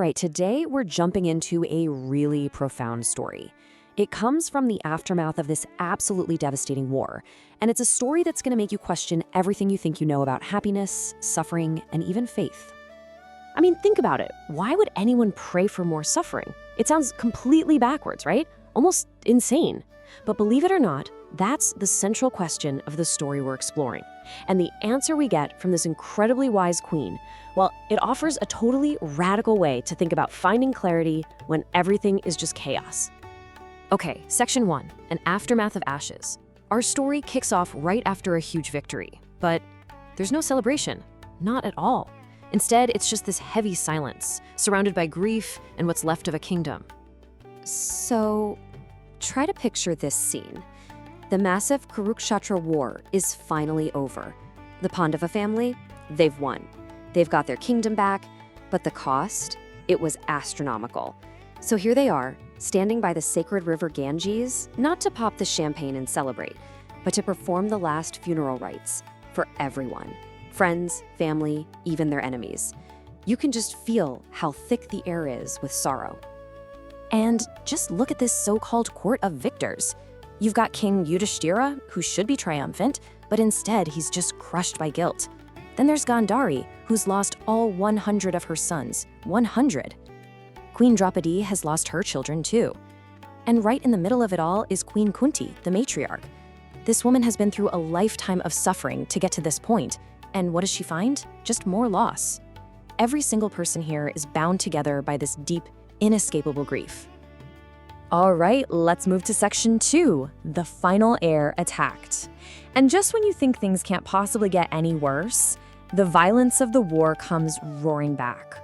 right, today we're jumping into a really profound story. It comes from the aftermath of this absolutely devastating war, and it's a story that's going to make you question everything you think you know about happiness, suffering, and even faith. I mean, think about it. Why would anyone pray for more suffering? It sounds completely backwards, right? Almost insane. But believe it or not, that's the central question of the story we're exploring. And the answer we get from this incredibly wise queen, well, it offers a totally radical way to think about finding clarity when everything is just chaos. Okay, section 1, an aftermath of ashes. Our story kicks off right after a huge victory, but there's no celebration, not at all. Instead, it's just this heavy silence, surrounded by grief and what's left of a kingdom. So, try to picture this scene. The massive Kurukṣetra war is finally over. The Pāṇḍava family, they've won. They've got their kingdom back, but the cost, it was astronomical. So here they are, standing by the sacred river Ganges, not to pop the champagne and celebrate, but to perform the last funeral rites for everyone. Friends, family, even their enemies. You can just feel how thick the air is with sorrow. And just look at this so-called court of victors. You've got King Yudhiṣṭhira, who should be triumphant, but instead he's just crushed by guilt. Then there's Gandhari, who's lost all 100 of her sons. 100. Queen Draupadi has lost her children too. And right in the middle of it all is Queen Kuntī, the matriarch. This woman has been through a lifetime of suffering to get to this point. And what does she find? Just more loss. Every single person here is bound together by this deep, inescapable grief. All right, let's move to section 2, the final heir attacked. And just when you think things can't possibly get any worse, the violence of the war comes roaring back.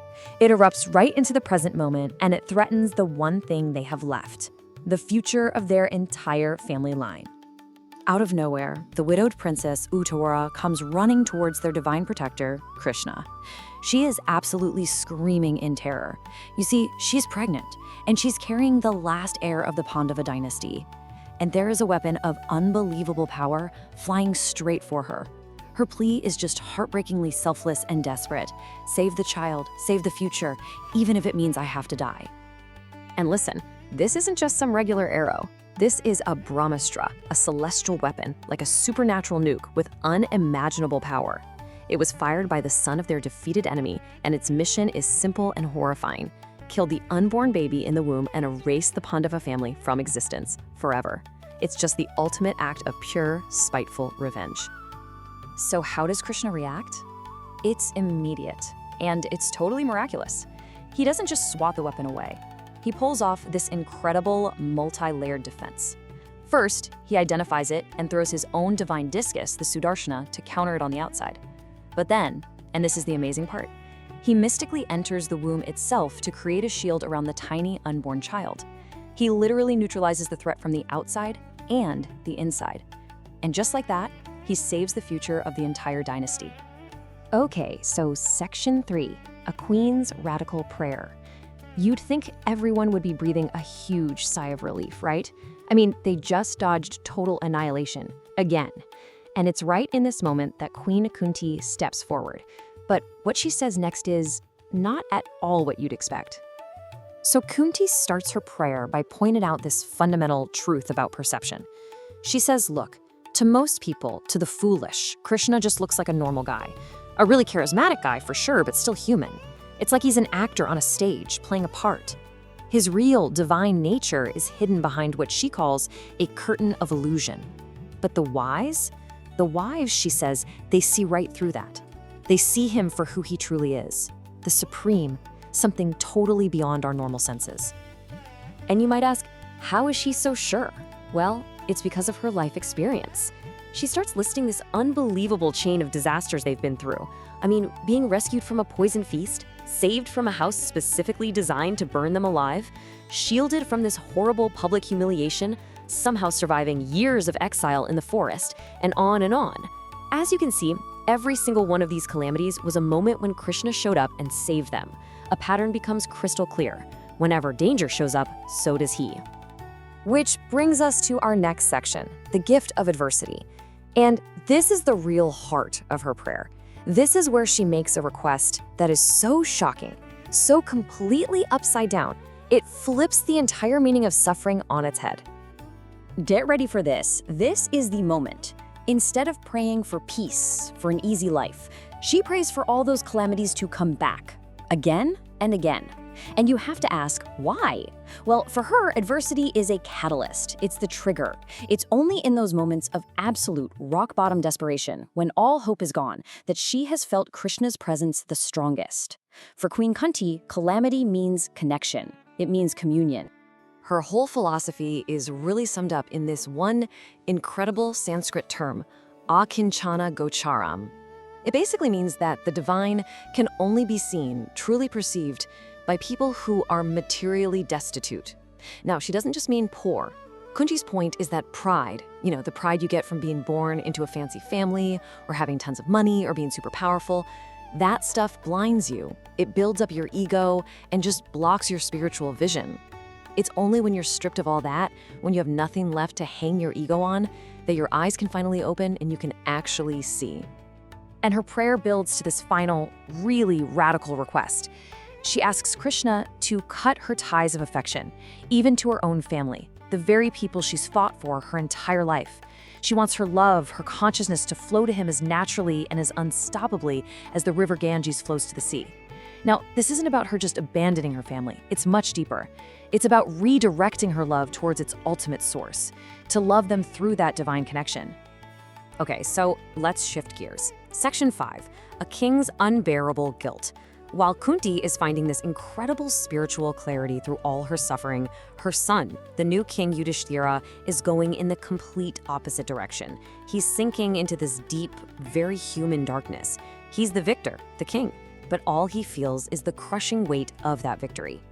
It erupts right into the present moment, and it threatens the one thing they have left, the future of their entire family line. Out of nowhere, the widowed princess Uttara comes running towards their divine protector, Krishna. She is absolutely screaming in terror. You see, she's pregnant, and she's carrying the last heir of the Pāṇḍava dynasty. And there is a weapon of unbelievable power flying straight for her. Her plea is just heartbreakingly selfless and desperate. Save the child, save the future, even if it means I have to die. And listen, this isn't just some regular arrow. This is a Brahmastra, a celestial weapon, like a supernatural nuke with unimaginable power. It was fired by the son of their defeated enemy, and its mission is simple and horrifying. Kill the unborn baby in the womb and erase the Pāṇḍava family from existence forever. It's just the ultimate act of pure, spiteful revenge. So how does Krishna react? It's immediate, and it's totally miraculous. He doesn't just swat the weapon away. He pulls off this incredible multi-layered defense. First, he identifies it and throws his own divine discus, the Sudarshana, to counter it on the outside. But then, and this is the amazing part, he mystically enters the womb itself to create a shield around the tiny unborn child. He literally neutralizes the threat from the outside and the inside. And just like that, he saves the future of the entire dynasty. Okay, so section 3, a queen's radical prayer. You'd think everyone would be breathing a huge sigh of relief, right? I mean, they just dodged total annihilation, again. And it's right in this moment that Queen Kuntī steps forward. But what she says next is not at all what you'd expect. So Kuntī starts her prayer by pointing out this fundamental truth about perception. She says, look, to most people, to the foolish, Krishna just looks like a normal guy. A really charismatic guy for sure, but still human. It's like he's an actor on a stage, playing a part. His real divine nature is hidden behind what she calls a curtain of illusion. But the wise, she says, they see right through that. They see him for who he truly is, the supreme, something totally beyond our normal senses. And you might ask, how is she so sure? Well, it's because of her life experience. She starts listing this unbelievable chain of disasters they've been through. I mean, being rescued from a poison feast, saved from a house specifically designed to burn them alive, shielded from this horrible public humiliation, somehow surviving years of exile in the forest, and on and on. As you can see, every single one of these calamities was a moment when Krishna showed up and saved them. A pattern becomes crystal clear. Whenever danger shows up, so does he. Which brings us to our next section, the gift of adversity. And this is the real heart of her prayer. This is where she makes a request that is so shocking, so completely upside down, it flips the entire meaning of suffering on its head. Get ready for this. This is the moment. Instead of praying for peace, for an easy life, she prays for all those calamities to come back, again and again. And you have to ask, why? Well, for her, adversity is a catalyst. It's the trigger. It's only in those moments of absolute rock-bottom desperation, when all hope is gone, that she has felt Krishna's presence the strongest. For Queen Kuntī, calamity means connection. It means communion. Her whole philosophy is really summed up in this one incredible Sanskrit term, akinchana gocharam. It basically means that the divine can only be seen, truly perceived, by people who are materially destitute. Now, she doesn't just mean poor. Kunti's point is that pride, the pride you get from being born into a fancy family, or having tons of money, or being super powerful, that stuff blinds you. It builds up your ego and just blocks your spiritual vision. It's only when you're stripped of all that, when you have nothing left to hang your ego on, that your eyes can finally open and you can actually see. And her prayer builds to this final, really radical request. She asks Krishna to cut her ties of affection, even to her own family, the very people she's fought for her entire life. She wants her love, her consciousness to flow to him as naturally and as unstoppably as the river Ganges flows to the sea. Now, this isn't about her just abandoning her family. It's much deeper. It's about redirecting her love towards its ultimate source, to love them through that divine connection. Okay, so let's shift gears. Section 5, a king's unbearable guilt. While Kuntī is finding this incredible spiritual clarity through all her suffering, her son, the new King Yudhiṣṭhira, is going in the complete opposite direction. He's sinking into this deep, very human darkness. He's the victor, the king, but all he feels is the crushing weight of that victory.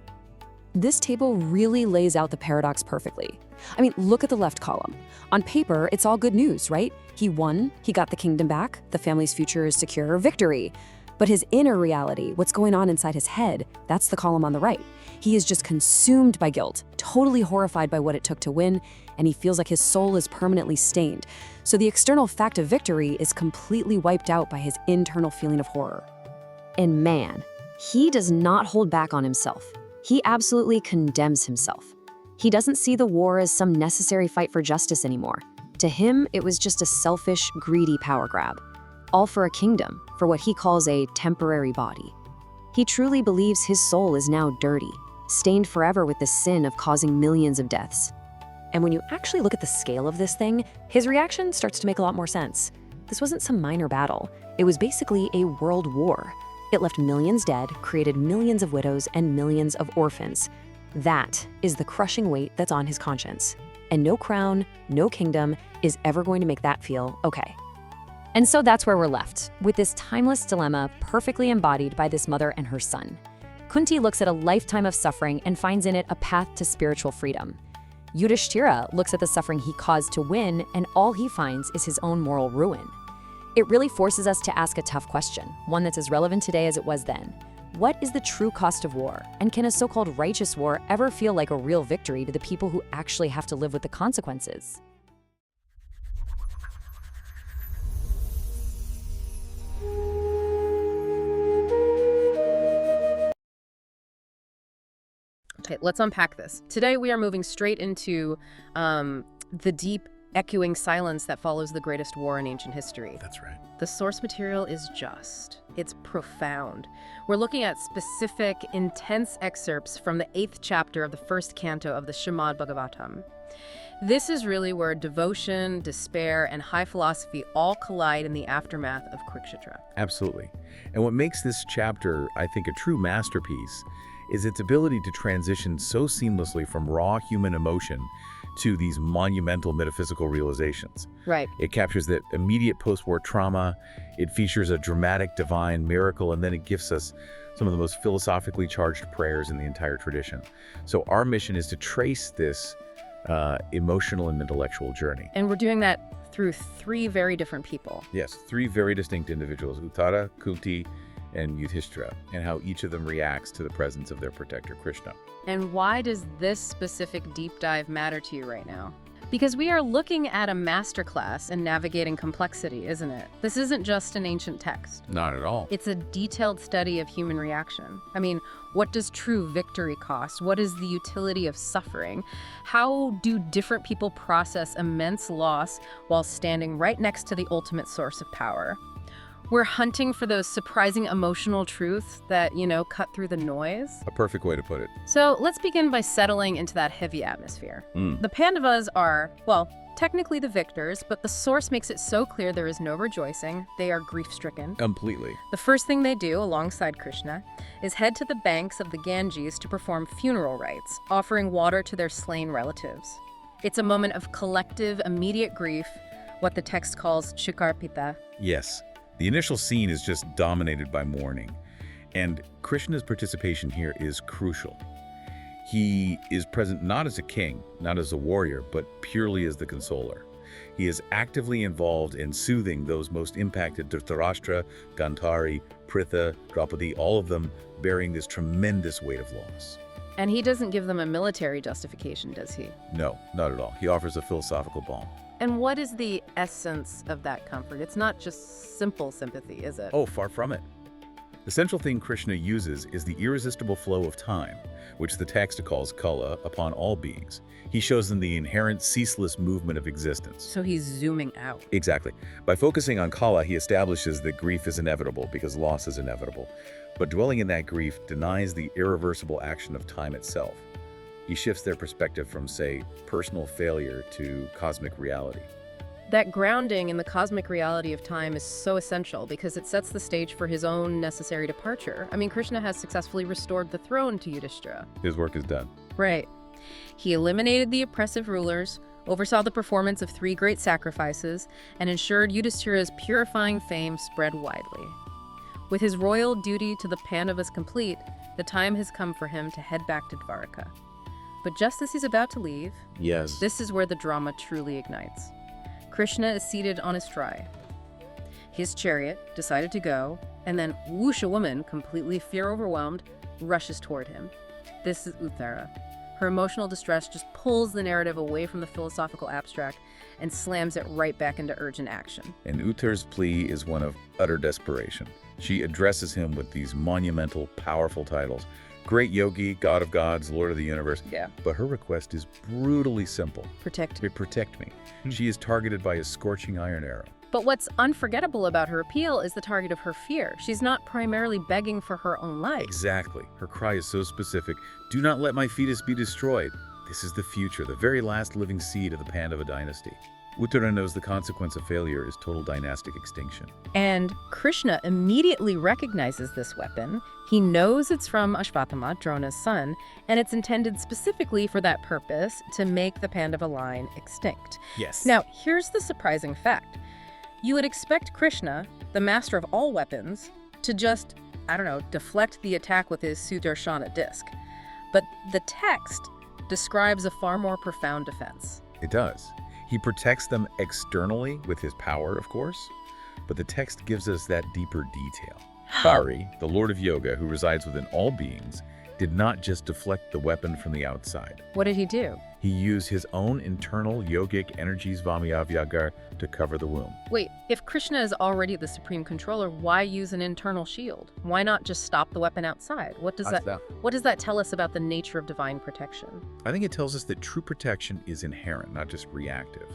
This table really lays out the paradox perfectly. I mean, look at the left column. On paper, it's all good news, right? He won, he got the kingdom back, the family's future is secure, victory. But his inner reality, what's going on inside his head, that's the column on the right. He is just consumed by guilt, totally horrified by what it took to win, and he feels like his soul is permanently stained. So the external fact of victory is completely wiped out by his internal feeling of horror. And man, he does not hold back on himself. He absolutely condemns himself. He doesn't see the war as some necessary fight for justice anymore. To him, it was just a selfish, greedy power grab. All for a kingdom, for what he calls a temporary body. He truly believes his soul is now dirty, stained forever with the sin of causing millions of deaths. And when you actually look at the scale of this thing, his reaction starts to make a lot more sense. This wasn't some minor battle. It was basically a world war. It left millions dead, created millions of widows and millions of orphans. That is the crushing weight that's on his conscience. And no crown, no kingdom is ever going to make that feel okay. And so that's where we're left, with this timeless dilemma perfectly embodied by this mother and her son. Kuntī looks at a lifetime of suffering and finds in it a path to spiritual freedom. Yudhiṣṭhira looks at the suffering he caused to win, and all he finds is his own moral ruin. It really forces us to ask a tough question, one that's as relevant today as it was then. What is the true cost of war? And can a so-called righteous war ever feel like a real victory to the people who actually have to live with the consequences? Okay, let's unpack this. Today we are moving straight into the deep, echoing silence that follows the greatest war in ancient history. That's right. The source material is just. It's profound. We're looking at specific, intense excerpts from the 8th chapter of the first canto of the Śrīmad Bhagavatam. This is really where devotion, despair, and high philosophy all collide in the aftermath of Kurukṣetra. Absolutely. And what makes this chapter, I think, a true masterpiece is its ability to transition so seamlessly from raw human emotion to these monumental metaphysical realizations. Right. It captures that immediate post-war trauma, it features a dramatic divine miracle, and then it gives us some of the most philosophically charged prayers in the entire tradition. So our mission is to trace this emotional and intellectual journey. And we're doing that through 3 very different people. Yes, 3 very distinct individuals, Uttara, Kuntī, and Yudhiṣṭhira, and how each of them reacts to the presence of their protector, Krishna. And why does this specific deep dive matter to you right now? Because we are looking at a masterclass in navigating complexity, isn't it? This isn't just an ancient text. Not at all. It's a detailed study of human reaction. I mean, what does true victory cost? What is the utility of suffering? How do different people process immense loss while standing right next to the ultimate source of power? We're hunting for those surprising emotional truths that, cut through the noise. A perfect way to put it. So let's begin by settling into that heavy atmosphere. The Pāṇḍavas are, well, technically the victors, but the source makes it so clear there is no rejoicing. They are grief-stricken. Completely. The first thing they do, alongside Krishna, is head to the banks of the Ganges to perform funeral rites, offering water to their slain relatives. It's a moment of collective, immediate grief, what the text calls Chikarpita. Yes. The initial scene is just dominated by mourning, and Krishna's participation here is crucial. He is present not as a king, not as a warrior, but purely as the consoler. He is actively involved in soothing those most impacted: Dhritarashtra, Gandhari, Pritha, Draupadi, all of them bearing this tremendous weight of loss. And he doesn't give them a military justification, does he? No, not at all. He offers a philosophical balm. And what is the essence of that comfort? It's not just simple sympathy, is it? Oh, far from it. The central thing Krishna uses is the irresistible flow of time, which the text calls kala, upon all beings. He shows them the inherent ceaseless movement of existence. So he's zooming out. Exactly. By focusing on kala, he establishes that grief is inevitable because loss is inevitable. But dwelling in that grief denies the irreversible action of time itself. He shifts their perspective from, say, personal failure to cosmic reality. That grounding in the cosmic reality of time is so essential because it sets the stage for his own necessary departure. I mean, Krishna has successfully restored the throne to Yudhiṣṭhira. His work is done. Right. He eliminated the oppressive rulers, oversaw the performance of 3 great sacrifices, and ensured Yudhiṣṭhira's purifying fame spread widely. With his royal duty to the Pāṇḍavas complete, the time has come for him to head back to Dvaraka. But just as he's about to leave, Yes. this is where the drama truly ignites. Krishna is seated on his stride. His chariot decided to go, and then whoosh, a woman, completely fear-overwhelmed, rushes toward him. This is Uttara. Her emotional distress just pulls the narrative away from the philosophical abstract and slams it right back into urgent action. And Uttara's plea is one of utter desperation. She addresses him with these monumental, powerful titles. Great yogi, god of gods, lord of the universe. Yeah. But her request is brutally simple. Protect. Protect me. She is targeted by a scorching iron arrow. But what's unforgettable about her appeal is the target of her fear. She's not primarily begging for her own life. Exactly. Her cry is so specific. Do not let my fetus be destroyed. This is the future, the very last living seed of the Pāṇḍava dynasty. Uttara knows the consequence of failure is total dynastic extinction. And Krishna immediately recognizes this weapon. He knows it's from Ashvatthama, Drona's son, and it's intended specifically for that purpose, to make the Pāṇḍava line extinct. Yes. Now, here's the surprising fact. You would expect Krishna, the master of all weapons, to just, deflect the attack with his Sudarshana disc. But the text describes a far more profound defense. It does. He protects them externally with his power, of course, but the text gives us that deeper detail. Hari, the Lord of Yoga, who resides within all beings, did not just deflect the weapon from the outside. What did he do? He used his own internal yogic energies, Vamyavyagar, to cover the wound. Wait, if Krishna is already the supreme controller, why use an internal shield? Why not just stop the weapon outside? What does that tell us about the nature of divine protection? I think it tells us that true protection is inherent, not just reactive.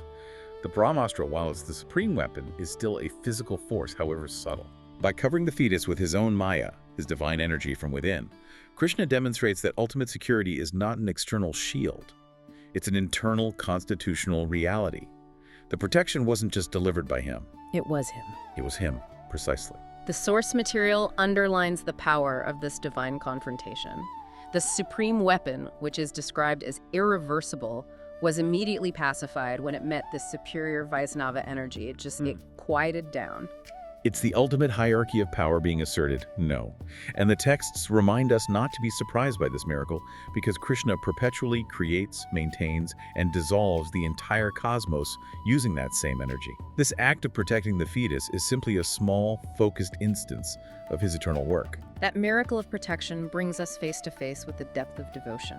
The Brahmastra, while it's the supreme weapon, is still a physical force, however subtle. By covering the fetus with his own Maya, his divine energy from within, Krishna demonstrates that ultimate security is not an external shield. It's an internal constitutional reality. The protection wasn't just delivered by him. It was him. It was him, precisely. The source material underlines the power of this divine confrontation. The supreme weapon, which is described as irreversible, was immediately pacified when it met this superior Vaisnava energy. It quieted down. It's the ultimate hierarchy of power being asserted, no. And the texts remind us not to be surprised by this miracle because Krishna perpetually creates, maintains, and dissolves the entire cosmos using that same energy. This act of protecting the fetus is simply a small, focused instance of his eternal work. That miracle of protection brings us face to face with the depth of devotion.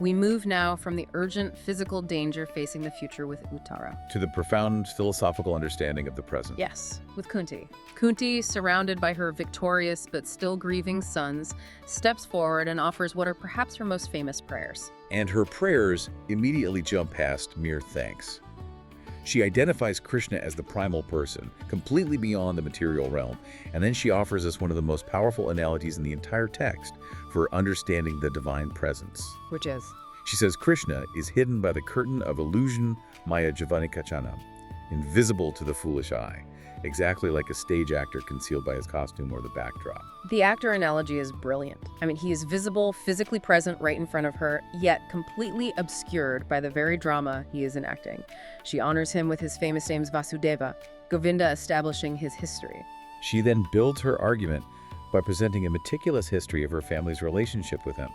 We move now from the urgent physical danger facing the future with Uttara. To the profound philosophical understanding of the present. Yes, with Kuntī. Kuntī, surrounded by her victorious but still grieving sons, steps forward and offers what are perhaps her most famous prayers. And her prayers immediately jump past mere thanks. She identifies Krishna as the primal person, completely beyond the material realm, and then she offers us one of the most powerful analogies in the entire text for understanding the divine presence. Which is? She says Krishna is hidden by the curtain of illusion, Maya Javanikachanam, invisible to the foolish eye, exactly like a stage actor concealed by his costume or the backdrop. The actor analogy is brilliant. I mean, he is visible, physically present right in front of her, yet completely obscured by the very drama he is enacting. She honors him with his famous names Vasudeva, Govinda establishing his history. She then builds her argument by presenting a meticulous history of her family's relationship with him.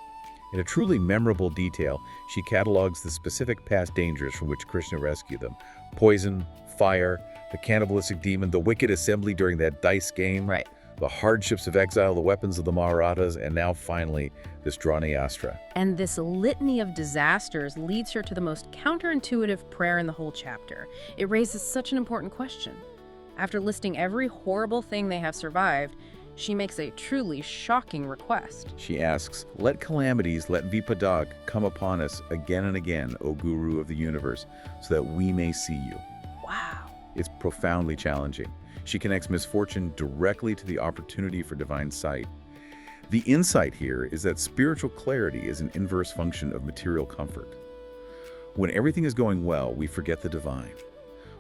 In a truly memorable detail, she catalogs the specific past dangers from which Krishna rescued them: poison, fire, the cannibalistic demon, the wicked assembly during that dice game, Right. the hardships of exile, the weapons of the Maharajas, and now finally, this Dranayastra. And this litany of disasters leads her to the most counterintuitive prayer in the whole chapter. It raises such an important question. After listing every horrible thing they have survived, she makes a truly shocking request. She asks, "Let calamities, let vipadag come upon us again and again, O Guru of the universe, so that we may see you." Wow. It's profoundly challenging. She connects misfortune directly to the opportunity for divine sight. The insight here is that spiritual clarity is an inverse function of material comfort. When everything is going well, we forget the divine.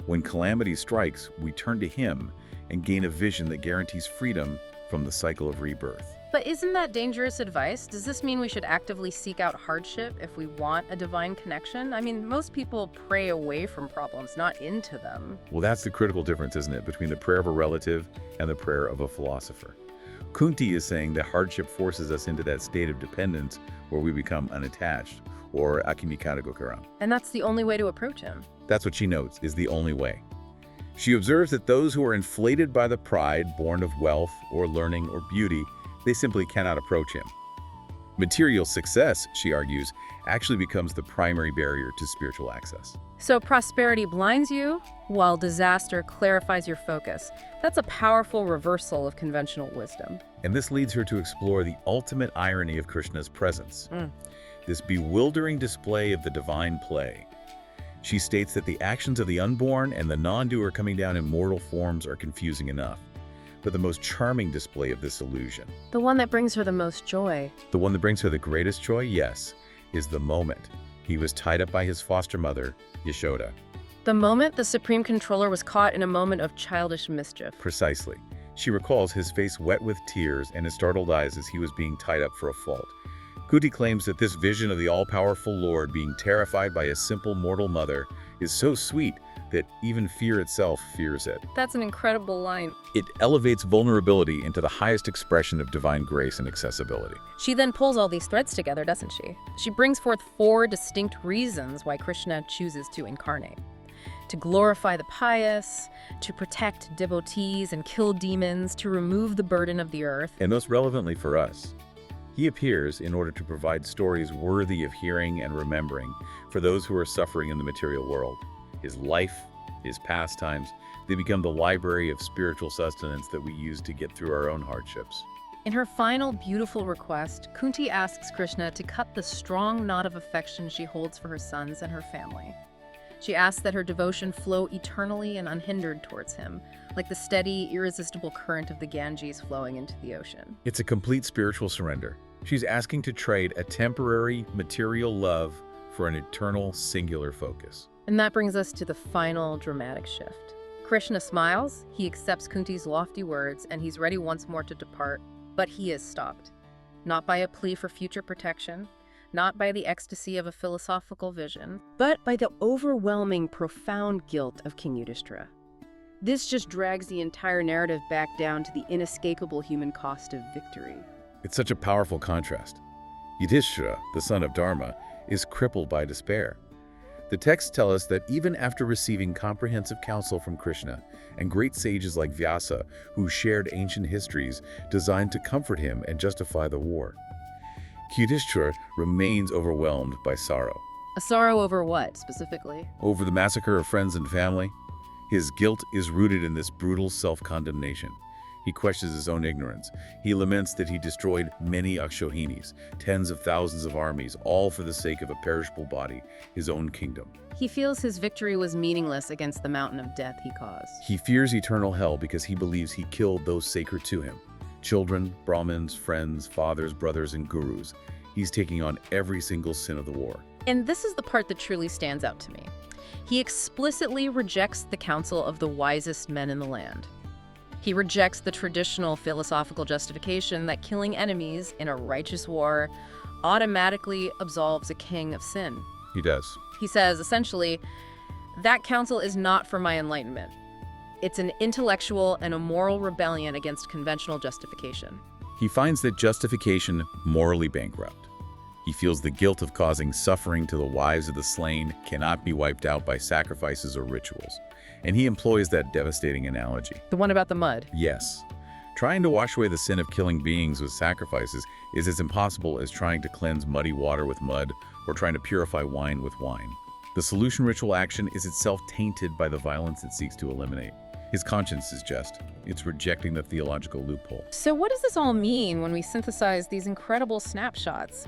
When calamity strikes, we turn to Him and gain a vision that guarantees freedom from the cycle of rebirth. But isn't that dangerous advice? Does this mean we should actively seek out hardship if we want a divine connection? I mean, most people pray away from problems, not into them. Well, that's the critical difference, isn't it, between the prayer of a relative and the prayer of a philosopher. Kuntī is saying that hardship forces us into that state of dependence where we become unattached, or akimikaragokaram. And that's the only way to approach him. That's what she notes is the only way. She observes that those who are inflated by the pride born of wealth or learning or beauty, they simply cannot approach him. Material success, she argues, actually becomes the primary barrier to spiritual access. So prosperity blinds you, while disaster clarifies your focus. That's a powerful reversal of conventional wisdom. And this leads her to explore the ultimate irony of Krishna's presence. This bewildering display of the divine play. She states that the actions of the unborn and the non-doer coming down in mortal forms are confusing enough. But the most charming display of this illusion, The one that brings her the most joy. the one that brings her the greatest joy, yes, is the moment he was tied up by his foster mother, Yashoda. The moment the Supreme Controller was caught in a moment of childish mischief. Precisely. She recalls his face wet with tears and his startled eyes as he was being tied up for a fault. Kuntī claims that this vision of the all-powerful Lord being terrified by a simple mortal mother is so sweet that even fear itself fears it. That's an incredible line. It elevates vulnerability into the highest expression of divine grace and accessibility. She then pulls all these threads together, doesn't she? She brings forth 4 distinct reasons why Krishna chooses to incarnate. To glorify the pious, to protect devotees and kill demons, to remove the burden of the earth. And most relevantly for us, he appears in order to provide stories worthy of hearing and remembering for those who are suffering in the material world. His life, his pastimes, they become the library of spiritual sustenance that we use to get through our own hardships. In her final beautiful request, Kuntī asks Krishna to cut the strong knot of affection she holds for her sons and her family. She asks that her devotion flow eternally and unhindered towards him, like the steady, irresistible current of the Ganges flowing into the ocean. It's a complete spiritual surrender. She's asking to trade a temporary material love for an eternal singular focus. And that brings us to the final dramatic shift. Krishna smiles, he accepts Kunti's lofty words, and he's ready once more to depart, but he is stopped. Not by a plea for future protection, not by the ecstasy of a philosophical vision, but by the overwhelming, profound guilt of King Yudhiṣṭhira. This just drags the entire narrative back down to the inescapable human cost of victory. It's such a powerful contrast. Yudhiṣṭhira, the son of Dharma, is crippled by despair. The texts tell us that even after receiving comprehensive counsel from Krishna and great sages like Vyasa, who shared ancient histories designed to comfort him and justify the war, Yudhiṣṭhira remains overwhelmed by sorrow. A sorrow over what, specifically? Over the massacre of friends and family, his guilt is rooted in this brutal self-condemnation. He questions his own ignorance. He laments that he destroyed many Akshohinis, tens of thousands of armies, all for the sake of a perishable body, his own kingdom. He feels his victory was meaningless against the mountain of death he caused. He fears eternal hell because he believes he killed those sacred to him. Children, Brahmins, friends, fathers, brothers, and gurus. He's taking on every single sin of the war. And this is the part that truly stands out to me. He explicitly rejects the counsel of the wisest men in the land. He rejects the traditional philosophical justification that killing enemies in a righteous war automatically absolves a king of sin. He does. He says, essentially, that counsel is not for my enlightenment. It's an intellectual and a moral rebellion against conventional justification. He finds that justification morally bankrupt. He feels the guilt of causing suffering to the wives of the slain cannot be wiped out by sacrifices or rituals. And he employs that devastating analogy. The one about the mud. Yes. Trying to wash away the sin of killing beings with sacrifices is as impossible as trying to cleanse muddy water with mud or trying to purify wine with wine. The solution ritual action is itself tainted by the violence it seeks to eliminate. His conscience is just. It's rejecting the theological loophole. So what does this all mean when we synthesize these incredible snapshots?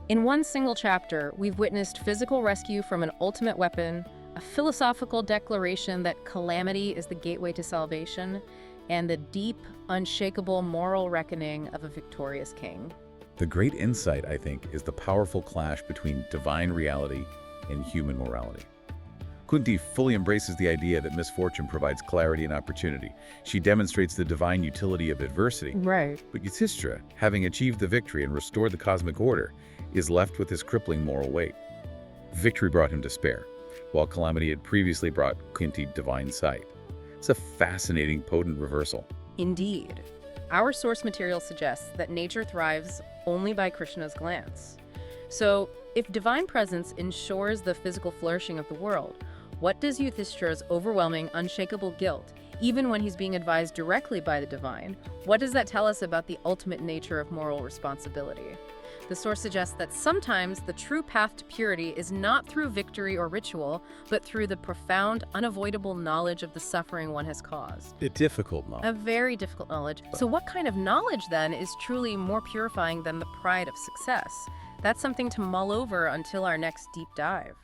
In one single chapter, we've witnessed physical rescue from an ultimate weapon, a philosophical declaration that calamity is the gateway to salvation, and the deep, unshakable moral reckoning of a victorious king. The great insight, I think, is the powerful clash between divine reality and human morality. Kuntī fully embraces the idea that misfortune provides clarity and opportunity. She demonstrates the divine utility of adversity. Right. But Yudhiṣṭhira, having achieved the victory and restored the cosmic order, is left with his crippling moral weight. Victory brought him despair, while calamity had previously brought Kuntī divine sight. It's a fascinating, potent reversal. Indeed. Our source material suggests that nature thrives only by Krishna's glance. So, if divine presence ensures the physical flourishing of the world, what does Yudhiṣṭhira's overwhelming, unshakable guilt, even when he's being advised directly by the divine, what does that tell us about the ultimate nature of moral responsibility? The source suggests that sometimes the true path to purity is not through victory or ritual, but through the profound, unavoidable knowledge of the suffering one has caused. A difficult knowledge. A very difficult knowledge. So what kind of knowledge, then, is truly more purifying than the pride of success? That's something to mull over until our next deep dive.